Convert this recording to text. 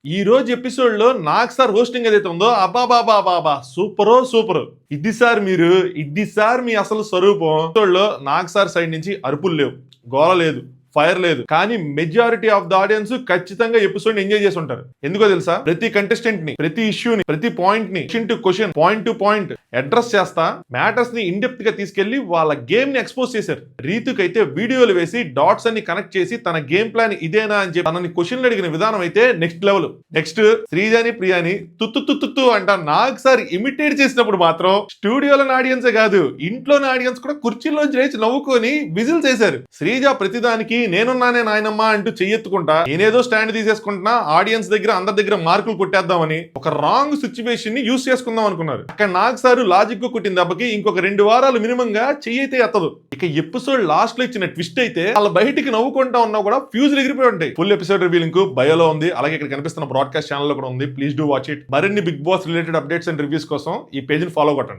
ఈ రోజు ఎపిసోడ్ లో నాగ్ సార్ హోస్టింగ్ ఏదైతే ఉందో అబాబాబాబాబా సూపర్ ఇది సార్ మీ అసలు స్వరూపం. ఎపిసోడ్ లో నాగ్ సార్ సైడ్ నుంచి అరుపులు లేవు, గోల లేదు, ఫైర్ లేదు. కానీ మెజారిటీ ఆఫ్ ద ఆడియన్స్ ఖచ్చితంగా ఎపిసోడ్ ఎంజాయ్ చేసి ఉంటారు. ఎందుకో తెలుసా? ప్రతి కంటెస్టెంట్ ని, ప్రతి ఇష్యూని, ప్రతి పాయింట్ ని question to question, point to point address చేస్తా మ్యాటర్స్ ని ఇన్ డెప్త్ గా తీసుకెళ్లి వాళ్ళ గేమ్ ని ఎక్స్పోజ్ చేశారు. రీతుకి అయితే వీడియోలు వేసి డాట్స్ అన్ని కనెక్ట్ చేసి తన గేమ్ ప్లాన్ ఇదేనా అని చెప్పి తనని క్వశ్చన్లు అడిగిన విధానం అయితే నెక్స్ట్ లెవెల్. నెక్స్ట్ శ్రీజాని ప్రియాని తుత్తు అంట నాగ్ సార్ ఇమిటేట్ చేసినప్పుడు మాత్రం స్టూడియోలోని ఆడియన్సే కాదు, ఇంట్లోని ఆడియన్స్ కూడా కుర్చీలోంచి లేచి నవ్వుకొని విజిల్ చేశారు. శ్రీజ ప్రతిదానికి నేనున్నానే నాయనమ్మా అంటూ చెయ్యెత్తుకుంటా నేనేదో స్టాండ్ తీసేసుకుంటున్నా, ఆడియన్స్ దగ్గర అందరి దగ్గర మార్కులు కొట్టేద్దామని ఒక రాంగ్ సిచ్యువేషన్ ని యూస్ చేసుకుందాం అనుకున్నారు. అక్కడ నాగ్ సార్ లాజిక్ గా కొట్టిన దెబ్బకి ఇంకొక 2 వారాలు మినిమం గా చెయ్యైతే ఎత్తదు. ఇక ఎపిసోడ్ లాస్ట్ లో ఇచ్చిన ట్విస్ట్ అయితే వాళ్ళ బయటికి నవ్వుకుంటా ఉన్నా కూడా ఫ్యూజులు ఎగిరిపోయి ఉంటాయి. ఫుల్ ఎపిసోడ్ రివ్యూ లింక్ బయోలో ఉంది, అలాగే ఇక్కడ కనిపిస్తున్న బ్రాడ్కాస్ట్ ఛానల్ లో కూడా ఉంది. Please do watch it. మరిన్ని Bigg Boss related updates and reviews కోసం ఈ పేజ్ ని ఫాలో కొట్టండి.